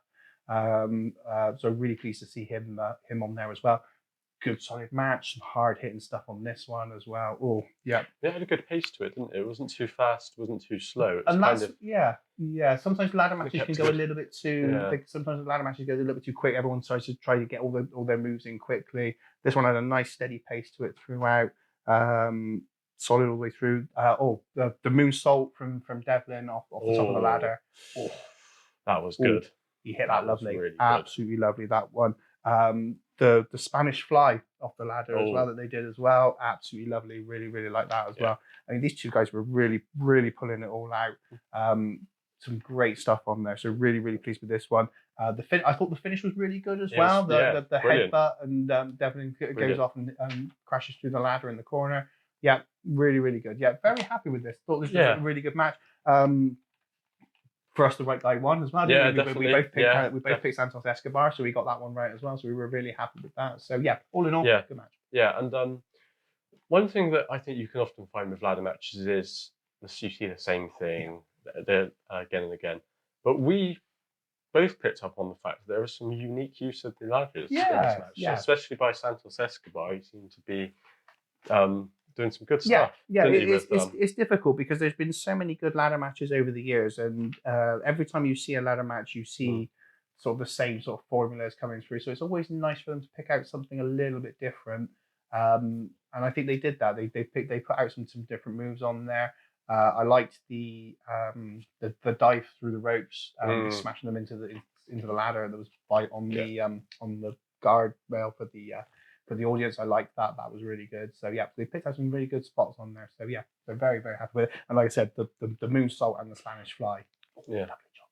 Speaker 2: So really pleased to see him on there as well. Good solid match, some hard hitting stuff on this one as well. Oh yeah,
Speaker 1: it had a good pace to it, didn't it? It wasn't too fast, wasn't too slow.
Speaker 2: And that's Sometimes ladder matches can go a little bit too. Sometimes the ladder matches go a little bit too quick. Everyone tries to get all their moves in quickly. This one had a nice steady pace to it throughout. Solid all the way through. The moonsault from Devlin off the top of the ladder. Oh,
Speaker 1: that was good.
Speaker 2: He hit that lovely, really absolutely lovely. That one. The Spanish fly off the ladder as well that they did as well. Absolutely lovely. Really like that as well. I mean, these two guys were really pulling it all out. Some great stuff on there. So really pleased with this one. I thought the finish was really good as well. The headbutt and Devlin goes off and crashes through the ladder in the corner. Yeah, really good. Yeah, very happy with this. Thought this was a really good match. For us, the right guy won as well.
Speaker 1: Yeah,
Speaker 2: definitely. We both picked Santos Escobar, so we got that one right as well. So we were really happy with that. So yeah, all in all, good match.
Speaker 1: Yeah, and one thing that I think you can often find with ladder matches is you see the same thing again and again. But we both picked up on the fact that there was some unique use of the ladders in this match, especially by Santos Escobar. He seemed to be doing some good stuff.
Speaker 2: It's difficult because there's been so many good ladder matches over the years, and every time you see a ladder match, you see sort of the same sort of formulas coming through. So it's always nice for them to pick out something a little bit different. And I think they did that. They put out some different moves on there. I liked the dive through the ropes, smashing them into the ladder that was on the guard rail for for the audience. I liked that. That was really good. So yeah, they picked out some really good spots on there. So yeah, they're very, very happy with it. And like I said, the moonsault and the Spanish fly.
Speaker 1: Yeah.
Speaker 2: Lovely job.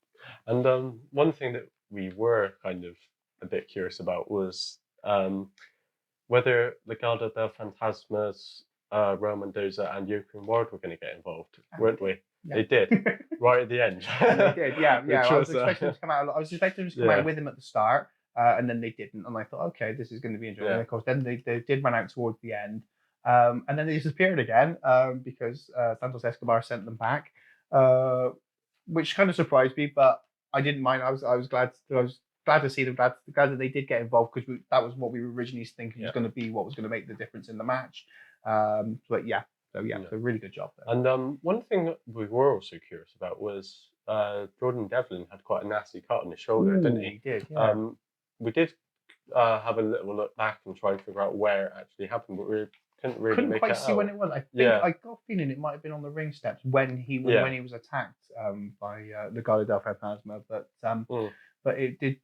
Speaker 1: And one thing that we were kind of a bit curious about was whether Legado del Fantasmas, Raul Mendoza, and Joaquin Ward were going to get involved, weren't we?
Speaker 2: Yeah.
Speaker 1: They did, right at the end.
Speaker 2: They did, yeah. I was
Speaker 1: was,
Speaker 2: expecting them to come out. I was expecting them to come out with him at the start, and then they didn't. And I thought, okay, this is going to be interesting.
Speaker 1: Yeah.
Speaker 2: And of course, then they did run out towards the end, and then they disappeared again because Santos Escobar sent them back, which kind of surprised me, but I didn't mind. I was glad. I was glad to see them. Glad that they did get involved because that was what we were originally thinking was going to be what was going to make the difference in the match. But yeah. So a really good job there.
Speaker 1: And one thing that we were also curious about was Jordan Devlin had quite a nasty cut on his shoulder, didn't he?
Speaker 2: He did. Yeah.
Speaker 1: We did have a little look back and try and figure out where it actually happened, but we couldn't really make
Speaker 2: quite
Speaker 1: it
Speaker 2: see
Speaker 1: out.
Speaker 2: when it was. I think I got a feeling it might have been on the ring steps when he was attacked by Legado del Fantasma, but it did.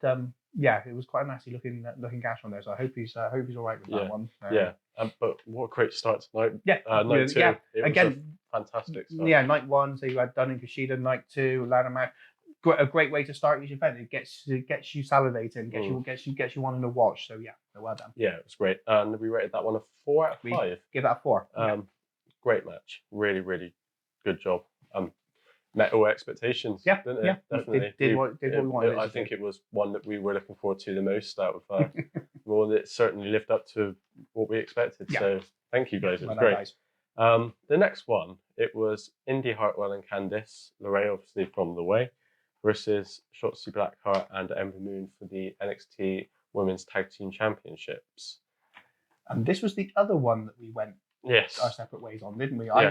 Speaker 2: It was quite a nasty looking gash on there. So I hope he's all right with that one.
Speaker 1: Yeah. But what a great start tonight.
Speaker 2: Yeah.
Speaker 1: Night 2.
Speaker 2: Yeah.
Speaker 1: It
Speaker 2: Again,
Speaker 1: was a fantastic start.
Speaker 2: Yeah. Night 1, so you had Dunn and Kishida. Night 2, ladder match. A great way to start each event. It gets you salivating, gets you wanting to watch. So yeah, so well done.
Speaker 1: Yeah, it was great, and we rated that one a 4 out of 5.
Speaker 2: Give that a 4.
Speaker 1: Great match, really, really good job. Met all expectations.
Speaker 2: Yeah,
Speaker 1: didn't it?
Speaker 2: yeah,
Speaker 1: Definitely.
Speaker 2: Did what we wanted.
Speaker 1: I think it was one that we were looking forward to the most out of well, it certainly lived up to what we expected. Yeah. So thank you guys, it was great. The next one, it was Indy Hartwell and Candice, Lorraine obviously from the way, versus Shotzi Blackheart and Ember Moon for the NXT Women's Tag Team Championships.
Speaker 2: And this was the other one that we went our separate ways on, didn't we? Yes. I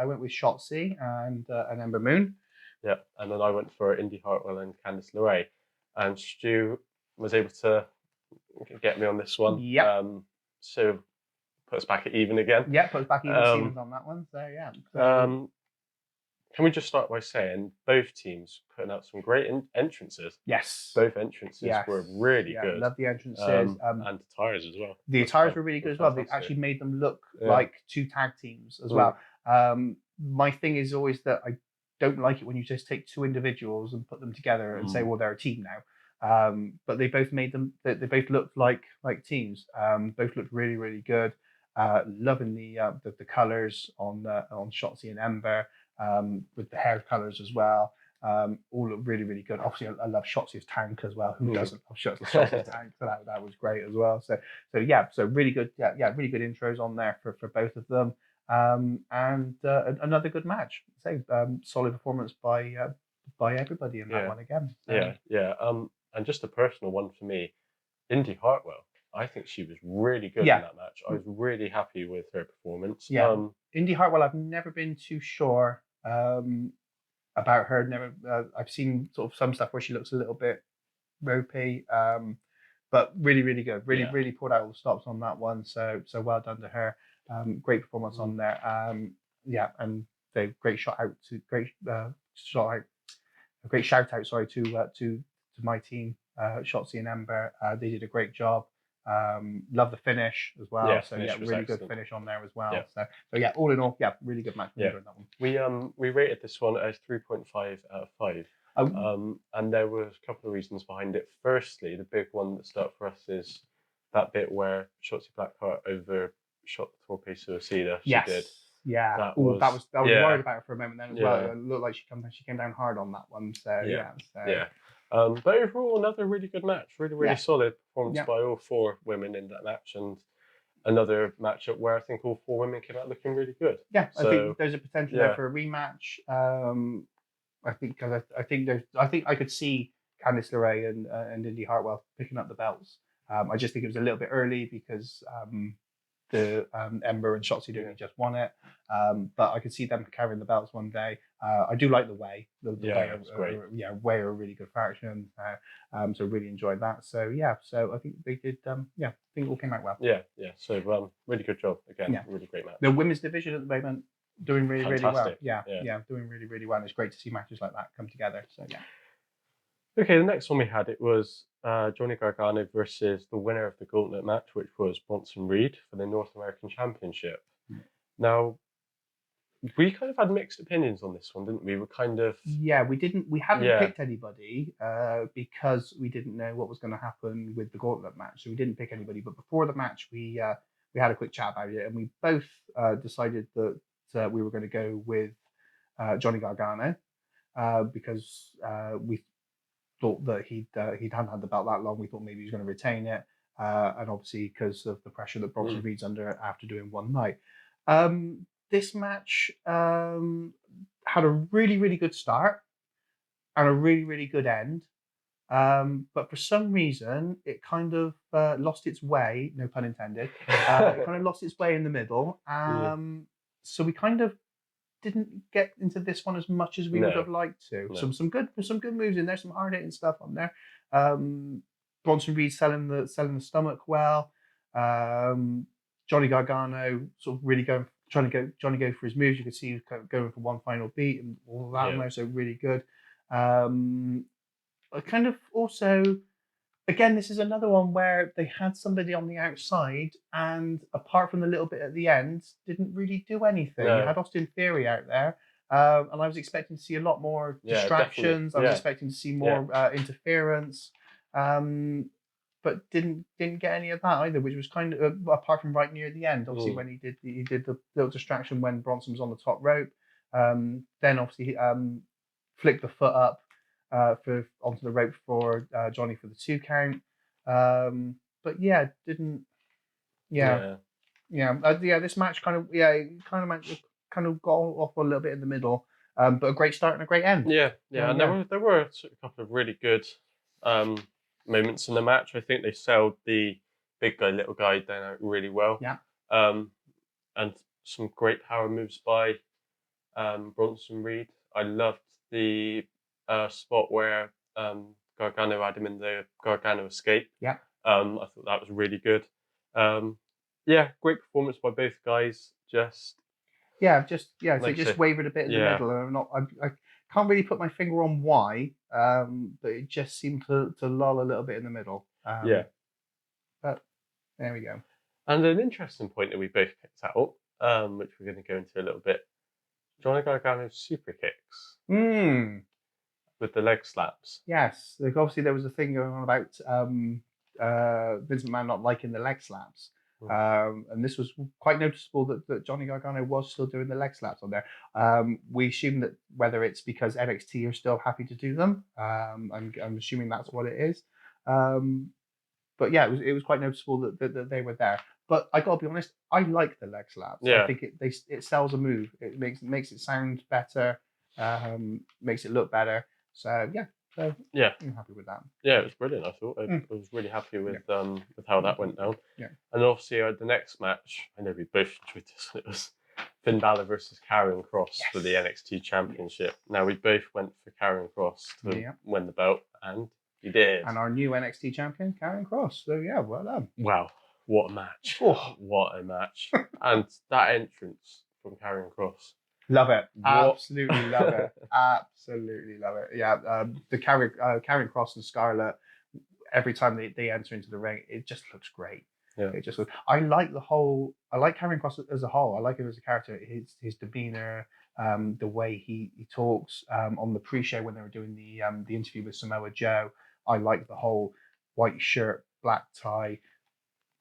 Speaker 2: went with Shotzi and Ember Moon.
Speaker 1: Yeah, and then I went for Indy Hartwell and Candice LeRae. And Stu was able to get me on this one.
Speaker 2: Yeah.
Speaker 1: So put us back at even again.
Speaker 2: Yeah, put us back even Stevens on that one. So yeah.
Speaker 1: Can we just start by saying both teams putting out some great entrances?
Speaker 2: Yes.
Speaker 1: Both entrances were really good.
Speaker 2: Love the entrances.
Speaker 1: And attires as well.
Speaker 2: The attires were really good as well. They actually made them look like 2 tag teams as well. My thing is always that I don't like it when you just take 2 individuals and put them together and say, well, they're a team now. But they both made them. They both looked like teams. Both looked really, really good. Loving the colours on Shotzi and Ember. With the hair colours as well, all look really, really good. Obviously, I love Shotzi's tank as well. Who doesn't love Shotzi's tank? So that was great as well. So really good. Really good intros on there for both of them. And another good match. Solid performance by everybody in that one again.
Speaker 1: And just a personal one for me, Indy Hartwell. I think she was really good in that match. I was really happy with her performance.
Speaker 2: Yeah, Indy Hartwell, I've never been too sure about her. I've seen sort of some stuff where she looks a little bit ropey, but really, really good. Really pulled out all the stops on that one. So well done to her. Great performance on there. And a great shout out. Sorry to my team, Shotzi and Ember. They did a great job. Love the finish as well. Really good finish on there as well. So all in all, really good match. That one.
Speaker 1: We rated this one as 3.5 out of 5. And there was a couple of reasons behind it. Firstly, the big one that stuck up for us is that bit where Shotzi Blackheart overshot the Torpe Suicida. She did.
Speaker 2: Yeah. I was worried about it for a moment then as well. It looked like she came down hard on that one. But
Speaker 1: overall, another really good match. Really solid performance by all 4 women in that match, and another matchup where I think all 4 women came out looking really good.
Speaker 2: Yeah, so, I think there's a potential there for a rematch. I think I could see Candice LeRae and Indy Hartwell picking up the belts. I just think it was a little bit early because the Ember and Shotzi only just won it. But I could see them carrying the belts one day. I do like the way. Way are a really good faction. So really enjoyed that. So I think they did. I think it all came out well.
Speaker 1: So really good job again. Really great match.
Speaker 2: The women's division at the moment doing really well. Doing really well. It's great to see matches like that come together. So
Speaker 1: Okay, the next one we had, it was Johnny Gargano versus the winner of the Gauntlet match, which was Bronson Reed for the North American Championship. Now, we kind of had mixed opinions on this one, didn't we? We kind of
Speaker 2: we hadn't
Speaker 1: Yeah.
Speaker 2: picked anybody because we didn't know what was going to happen with the Gauntlet match, so we didn't pick anybody. But before the match, we had a quick chat about it, and we both decided that we were going to go with Johnny Gargano because we thought that he hadn't had the belt that long. We thought maybe he was going to retain it, and obviously because of the pressure that Bronson Reed's under after doing one night. This match had a really, really good start and a really, really good end. But for some reason, it kind of lost its way, no pun intended. It kind of lost its way in the middle. So we kind of didn't get into this one as much as we would have liked to.
Speaker 1: No.
Speaker 2: Some good moves in there, some hard hitting stuff on there. Bronson Reed selling the stomach well. Johnny Gargano sort of really trying to go for his moves. You can see he was kind of going for one final beat and all of that on there, so really good. I kind of also, again, this is another one where they had somebody on the outside, and apart from the little bit at the end, didn't really do anything.
Speaker 1: No.
Speaker 2: You had Austin Theory out there, and I was expecting to see a lot more distractions. I was expecting to see more interference, but didn't get any of that either, which was kind of apart from right near the end. Obviously, when he did the little distraction when Bronson was on the top rope, then obviously he flicked the foot up onto the rope for Johnny for the 2 count. But yeah, didn't. This match kind of got off a little bit in the middle, but a great start and a great end.
Speaker 1: And there were a couple of really good moments in the match. I think they sold the big guy, little guy down out really well. And some great power moves by Bronson Reed. I loved the spot where Gargano had him in the Gargano escape. I thought that was really good. Great performance by both guys.
Speaker 2: They just wavered a bit in the middle, and I can't really put my finger on why, but it just seemed to lull a little bit in the middle. But there we go.
Speaker 1: And an interesting point that we both picked out, which we're going to go into a little bit, Johnny Gargano's super kicks. With the leg slaps.
Speaker 2: Yes, obviously there was a thing going on about Vince McMahon not liking the leg slaps. And this was quite noticeable that Johnny Gargano was still doing the leg slaps on there. We assume that whether it's because NXT are still happy to do them, I'm assuming that's what it is. But yeah, it was quite noticeable that they were there. But I gotta be honest, I like the leg slaps. I think it sells a move. It makes it sound better, makes it look better. So I'm happy with that.
Speaker 1: Yeah, it was brilliant. I thought I was really happy with how that went down. And obviously the next match, I know we both enjoyed this. It was Finn Balor versus Karrion Kross for the NXT Championship. Now we both went for Karrion Kross to win the belt, and he did.
Speaker 2: And our new NXT champion, Karrion Kross. So yeah, well done.
Speaker 1: Wow, what a match! What a match! And that entrance from Karrion Kross.
Speaker 2: Love it. Absolutely love it. Absolutely love it. Yeah, the Karrion Kross and Scarlett, every time they enter into the ring, it just looks great. It just looks. I like Karrion Kross as a whole. I like him as a character. His demeanor, the way he talks. On the pre-show when they were doing the interview with Samoa Joe, I like the whole white shirt, black tie,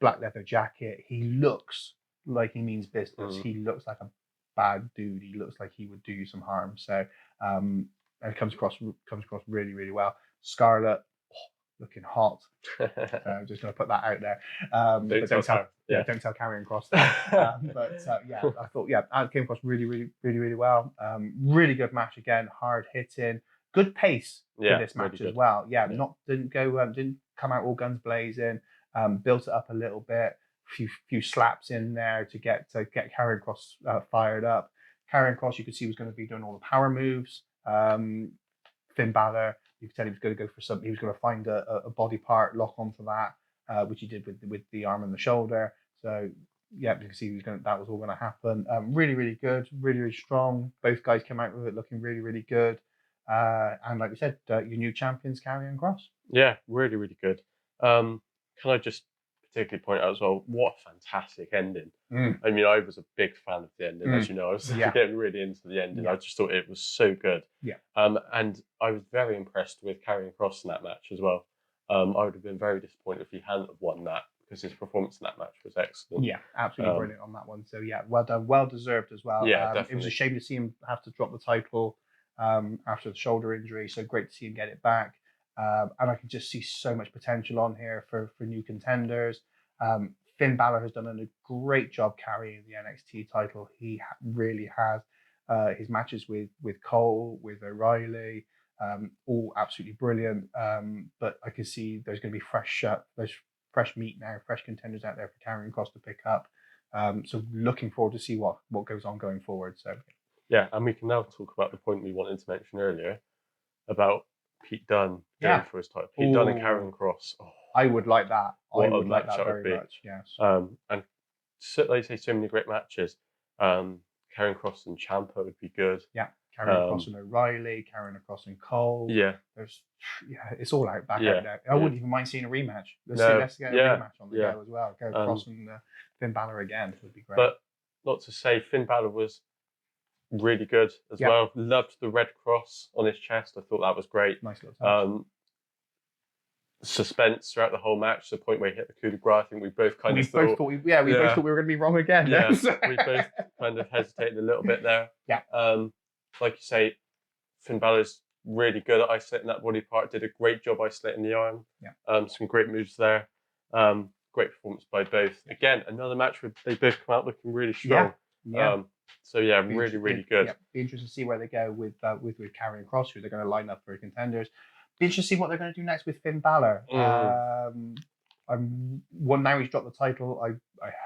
Speaker 2: black leather jacket. He looks like he means business. He looks like a bad dude. He looks like he would do you some harm. So and it comes across really, really well. Scarlett, looking hot. I'm just going to put that out there. Don't tell Karrion Kross that. I thought it came across really, really, really, really well. Really good match again. Hard hitting. Good pace for this match really as well. Didn't come out all guns blazing. Built it up a little bit. Few slaps in there to get Karrion Kross fired up. Karrion Kross, you could see was going to be doing all the power moves. Finn Balor, you could tell he was going to go for something. He was going to find a body part, lock onto that, which he did with the arm and the shoulder. So you can see that was all going to happen. Really, really good, really, really strong. Both guys came out with it looking really, really good. And like we said, your new champions, Karrion Kross.
Speaker 1: Yeah, really, really good. Can I just particularly point out as well, what a fantastic ending. I mean, I was a big fan of the ending, as you know. I was getting really into the ending. I just thought it was so good.
Speaker 2: Yeah.
Speaker 1: And I was very impressed with Karrion Kross in that match as well. I would have been very disappointed if he hadn't have won that, because his performance in that match was excellent.
Speaker 2: Yeah, absolutely brilliant on that one. So yeah, well done, well deserved as well.
Speaker 1: Yeah, definitely.
Speaker 2: It was a shame to see him have to drop the title after the shoulder injury. So great to see him get it back. And I can just see so much potential on here for new contenders. Finn Balor has done a great job carrying the NXT title. He really has. His matches with Cole, with O'Reilly, all absolutely brilliant. But I can see there's going to be fresh meat now, fresh contenders out there for Karrion Kross to pick up. So looking forward to see what goes on going forward. So
Speaker 1: yeah, and we can now talk about the point we wanted to mention earlier about Pete Dunne going for his title. Pete Dunne and Karrion Kross. Oh,
Speaker 2: I would like that.
Speaker 1: What
Speaker 2: I would
Speaker 1: a
Speaker 2: like
Speaker 1: match
Speaker 2: that
Speaker 1: that would
Speaker 2: very
Speaker 1: be.
Speaker 2: much. Yes.
Speaker 1: And so, like you say, so many great matches. Karrion Kross and Ciampa would be good.
Speaker 2: Yeah. Karrion Kross and O'Reilly, Karrion Kross and Cole.
Speaker 1: Yeah.
Speaker 2: It's all out out there. I wouldn't even mind seeing a rematch. Let's get a rematch on the go as well. Go Kross and Finn Balor again would be great.
Speaker 1: But not to say, Finn Balor was really good as well. Loved the red cross on his chest. I thought that was great.
Speaker 2: Nice little touch.
Speaker 1: Suspense throughout the whole match, to the point where he hit the coup de grace. I think we both kind of
Speaker 2: thought we both thought we were going to be wrong again.
Speaker 1: Yeah, we both kind of hesitated a little bit there.
Speaker 2: Yeah.
Speaker 1: Like you say, Finn Balor's really good at isolating that body part. Did a great job isolating the arm.
Speaker 2: Yeah.
Speaker 1: Some great moves there. Great performance by both. Again, another match where they both come out looking really strong.
Speaker 2: Yeah.
Speaker 1: So yeah, really, really good.
Speaker 2: Yeah. Be interested to see where they go with Karrion Kross, who they're going to line up for contenders. Be interested to see what they're going to do next with Finn Balor. Now he's dropped the title. I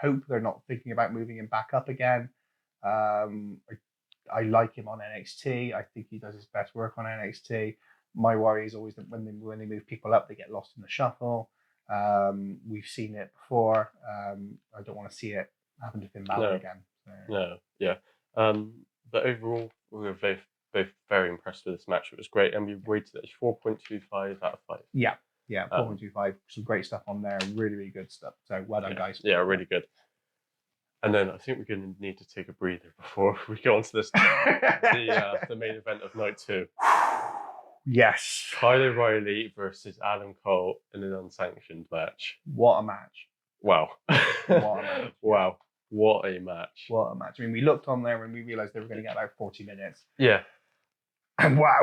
Speaker 2: hope they're not thinking about moving him back up again. I like him on NXT. I think he does his best work on NXT. My worry is always that when they move people up, they get lost in the shuffle. We've seen it before. I don't want to see it happen to Finn Balor again. So.
Speaker 1: No, yeah. But overall, we were both very impressed with this match. It was great, and we rated it 4.25 out of 5.
Speaker 2: Yeah, 4.25. Some great stuff on there. Really, really good stuff. So well done, guys.
Speaker 1: Yeah, really good. And then I think we're going to need to take a breather before we go on to this the main event of night 2.
Speaker 2: Yes.
Speaker 1: Kyle O'Reilly versus Adam Cole in an unsanctioned match.
Speaker 2: What a match.
Speaker 1: Wow.
Speaker 2: What a match.
Speaker 1: Wow. What a match.
Speaker 2: What a match. I mean, we looked on there and we realised they were going to get about 40 minutes.
Speaker 1: Yeah.
Speaker 2: And wow,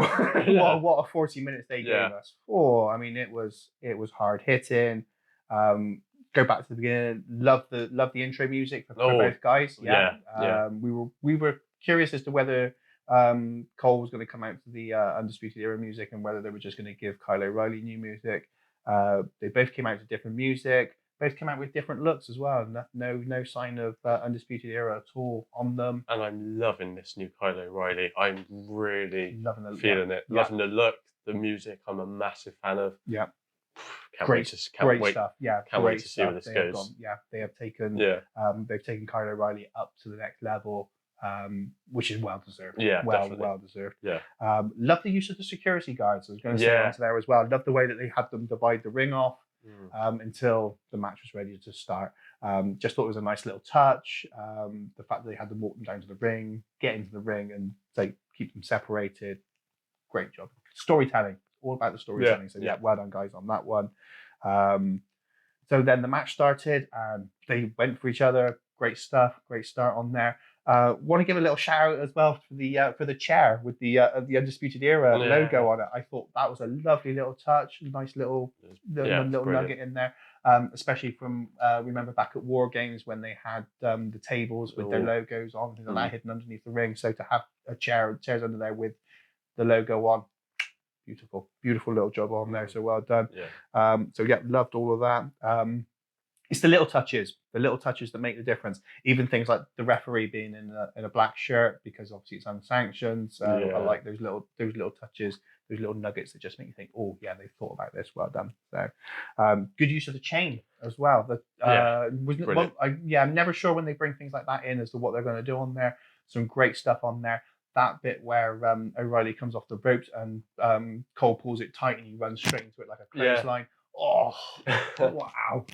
Speaker 2: what a 40 minutes they gave us. Oh, I mean, it was hard hitting. Go back to the beginning. Love the intro music for both guys. We were curious as to whether Cole was going to come out to the Undisputed Era music, and whether they were just going to give Kyle O'Reilly new music. They both came out to different music. Both came out with different looks as well. No sign of Undisputed Era at all on them.
Speaker 1: And I'm loving this new Kyle O'Reilly. I'm really feeling it.
Speaker 2: Yeah.
Speaker 1: Loving the look, the music. I'm a massive fan of.
Speaker 2: Yeah.
Speaker 1: Can't
Speaker 2: great
Speaker 1: wait.
Speaker 2: Stuff. Yeah.
Speaker 1: Can't wait to see where this goes.
Speaker 2: They have taken. They've taken Kyle O'Reilly up to the next level. Which is well deserved.
Speaker 1: Yeah,
Speaker 2: well deserved.
Speaker 1: Yeah.
Speaker 2: Love the use of the security guards. I was going to say onto there as well. Love the way that they had them divide the ring off until the match was ready to start. Just thought it was a nice little touch. The fact that they had them walk them down to the ring, get into the ring, and keep them separated. Great job. Storytelling. All about the storytelling. So well done, guys, on that one. So then the match started, and they went for each other. Great stuff. Great start on there. Want to give a little shout out as well for the chair with the Undisputed Era logo on it. I thought that was a lovely little touch, nice little nugget in there. Especially from remember back at War Games when they had the tables with their logos on, things like that hidden underneath the ring. So to have chairs under there with the logo on, beautiful little job on there. So well done. Loved all of that. It's the little touches that make the difference. Even things like the referee being in a black shirt, because obviously it's unsanctioned. So I like those little touches, those little nuggets that just make you think, oh yeah, they've thought about this. Well done. So good use of the chain as well. I'm never sure when they bring things like that in as to what they're going to do on there. Some great stuff on there. that bit where O'Reilly comes off the ropes and Cole pulls it tight and he runs straight into it like a clothesline. Oh, wow.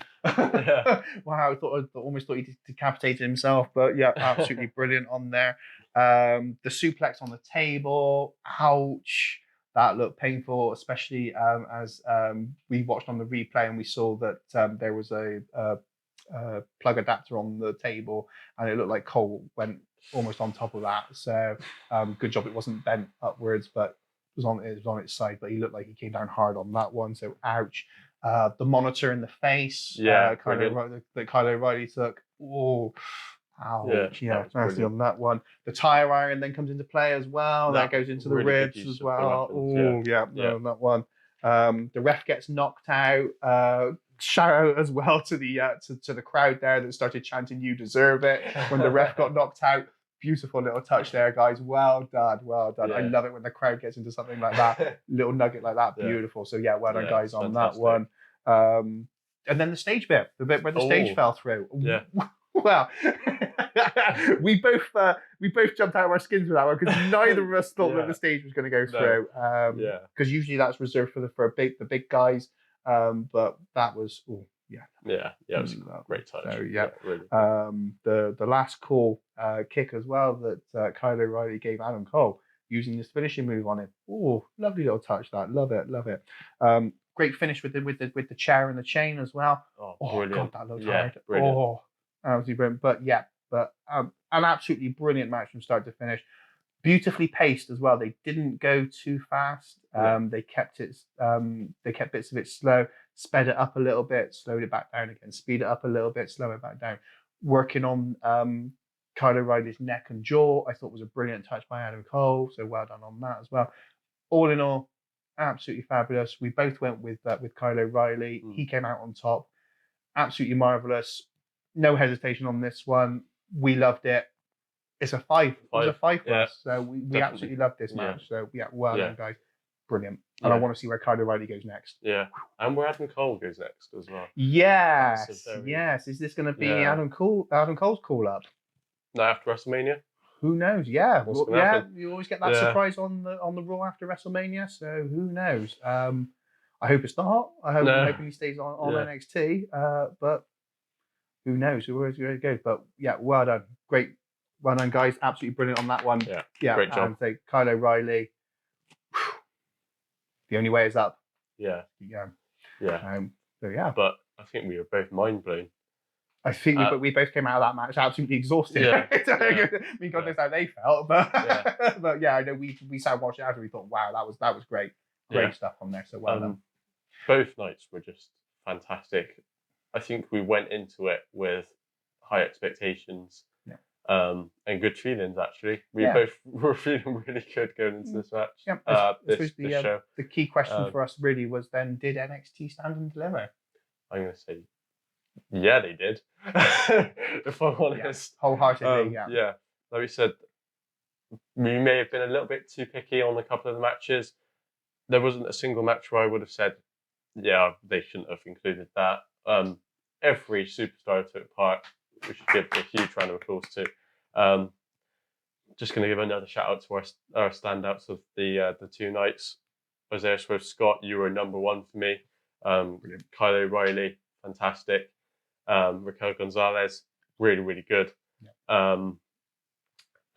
Speaker 2: Wow, I almost thought he decapitated himself, but yeah, absolutely brilliant on there. The suplex on the table, ouch. That looked painful, especially as we watched on the replay and we saw that there was a plug adapter on the table and it looked like Cole went almost on top of that. So good job it wasn't bent upwards, but it was on its side. But he looked like he came down hard on that one. So ouch. The monitor in the face, that Kyle O'Reilly took. Oh, ouch. Yeah, nicely on that one. The tire iron then comes into play as well. That goes into the ribs as well. Oh, yeah, on that one. The ref gets knocked out. Shout out as well to the crowd there that started chanting "You deserve it" when the ref got knocked out. Beautiful little touch there, guys. Well done, well done. Yeah. I love it when the crowd gets into something like that, little nugget like that. Beautiful. So yeah, well done, guys, on that one. And then the stage bit, the bit where the stage fell through.
Speaker 1: Yeah.
Speaker 2: Well, we both jumped out of our skins with that one because neither of us thought that the stage was going to go through. Because usually that's reserved for the big guys. But that was
Speaker 1: it was a great touch.
Speaker 2: So
Speaker 1: really.
Speaker 2: The last call kick as well that Kyle O'Reilly gave Adam Cole using this finishing move on him. Oh, lovely little touch that. Love it. Great finish with the chair and the chain as well.
Speaker 1: Oh, brilliant.
Speaker 2: God, that looked hard. Brilliant. Oh, absolutely brilliant. But an absolutely brilliant match from start to finish. Beautifully paced as well. They didn't go too fast. They kept bits of it slow, sped it up a little bit, slowed it back down again, speed it up a little bit, slow it back down. Working on Kyle O'Reilly's neck and jaw, I thought was a brilliant touch by Adam Cole. So well done on that as well. All in all, absolutely fabulous. We both went with Kyle O'Reilly. He came out on top. Absolutely marvelous. No hesitation on this one. We loved it. It's a 5. It was a 5 for us. So we absolutely loved this match. So well done, guys. Brilliant. And I want to see where Kyle O'Reilly goes next.
Speaker 1: Yeah. And where Adam Cole goes next as well.
Speaker 2: Yes. Is this going to be Adam Cole's call up?
Speaker 1: No, after WrestleMania?
Speaker 2: Who knows? Yeah. You always get that surprise on the Raw after WrestleMania. So who knows? I hope it's not. I'm hoping he stays on NXT. But who knows? Where it goes. But yeah, well done. Great. Well done, guys. Absolutely brilliant on that one. Yeah.
Speaker 1: Great job.
Speaker 2: So Kyle O'Reilly. The only way is up.
Speaker 1: Yeah.
Speaker 2: So yeah.
Speaker 1: But I think we were both mind blown.
Speaker 2: I think we both came out of that match absolutely exhausted. I mean, God knows how they felt, but but yeah, I know we sat and watched it after. We thought, wow, that was great, stuff on there. So well done.
Speaker 1: Both nights were just fantastic. I think we went into it with high expectations. And good feelings, actually. We both were feeling really good going into this match. This show.
Speaker 2: The key question for us really was then, did NXT stand and deliver?
Speaker 1: I'm going to say, yeah, they did. If I'm honest.
Speaker 2: Wholeheartedly,
Speaker 1: Yeah. Like we said, we may have been a little bit too picky on a couple of the matches. There wasn't a single match where I would have said, yeah, they shouldn't have included that. Every superstar took part. We should give a huge round of applause to. Just going to give another shout out to our standouts of the 2 nights. Isaiah Swift Scott, you were number 1 for me. Kyle O'Reilly, fantastic. Raquel Gonzalez, really, really good.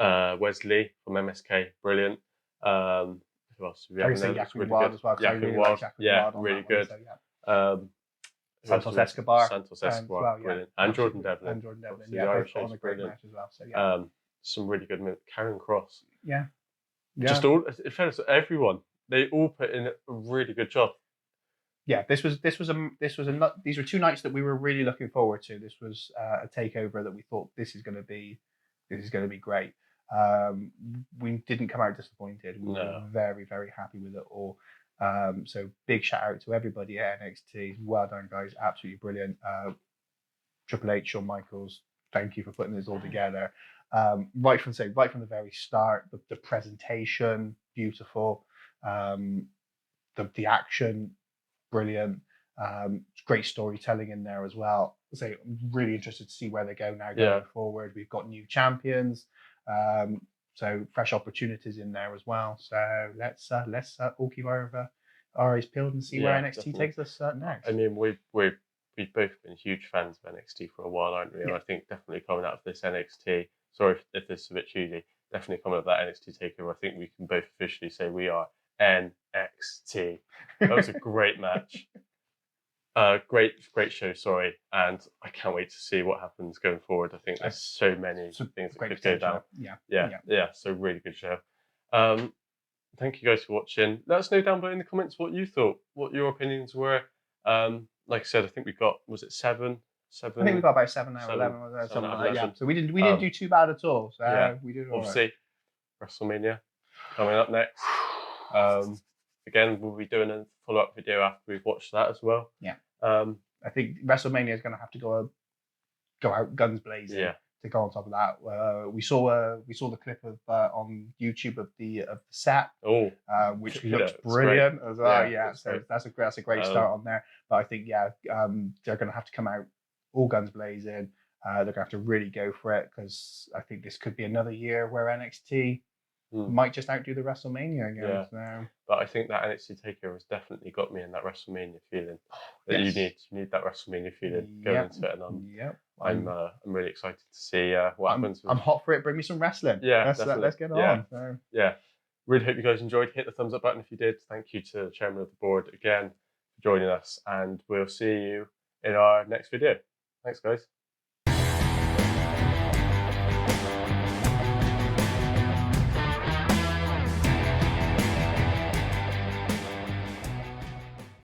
Speaker 1: Wesley from MSK, brilliant. Who else?
Speaker 2: I would say Yakin Wild as well.
Speaker 1: Yakin Wild, really good.
Speaker 2: Santos Escobar.
Speaker 1: Brilliant. And Jordan Devlin.
Speaker 2: Both on a great match as well. So
Speaker 1: some really good moves. Karen Cross.
Speaker 2: Yeah.
Speaker 1: Just all, it felt like everyone. They all put in a really good job.
Speaker 2: Yeah, these were 2 nights that we were really looking forward to. This was a takeover that we thought this is going to be great. We didn't come out disappointed. We were very, very happy with it all. So big shout out to everybody at NXT. Well done, guys. Absolutely brilliant. Triple H, Shawn Michaels, thank you for putting this all together. Right from the very start, the presentation, beautiful. The action, brilliant. Great storytelling in there as well. So I'm really interested to see where they go now going forward. We've got new champions. So fresh opportunities in there as well. So let's all keep our eyes peeled and see where
Speaker 1: Yeah,
Speaker 2: NXT
Speaker 1: definitely.
Speaker 2: takes us next.
Speaker 1: I mean, we've both been huge fans of NXT for a while, aren't we? And
Speaker 2: Yeah.
Speaker 1: I think definitely coming out of this NXT, sorry if this is a bit cheesy, definitely coming out of that NXT takeover, I think we can both officially say we are NXT. That was a great match. Great show, sorry, and I can't wait to see what happens going forward. I think there's so many things that could go down. Yeah. So really good show. Thank you guys for watching. Let us know down below in the comments what you thought, what your opinions were. Like I said, I think we got, was it seven?
Speaker 2: I think we got about 7 out of 11 or something like that. Yeah. So we didn't do too bad at all. So we did all right.
Speaker 1: Obviously, WrestleMania coming up next. Again, we'll be doing a follow-up video after we've watched that as well.
Speaker 2: Yeah. I think WrestleMania is going to have to go out guns blazing.
Speaker 1: Yeah.
Speaker 2: To go on top of that, we saw the clip of on YouTube of the set, which looks brilliant as well. Yeah, so that's a great start on there. But I think they're going to have to come out all guns blazing. They're going to have to really go for it, because I think this could be another year where NXT might just outdo the WrestleMania again.
Speaker 1: Yeah.
Speaker 2: So.
Speaker 1: But I think that NXT takeover has definitely got me in that WrestleMania feeling. That you need that WrestleMania feeling going into it, and I'm really excited to see what happens.
Speaker 2: I'm hot for it. Bring me some wrestling.
Speaker 1: Yeah,
Speaker 2: let's get on. So.
Speaker 1: Yeah, really hope you guys enjoyed. Hit the thumbs up button if you did. Thank you to the chairman of the board again for joining us, and we'll see you in our next video. Thanks, guys.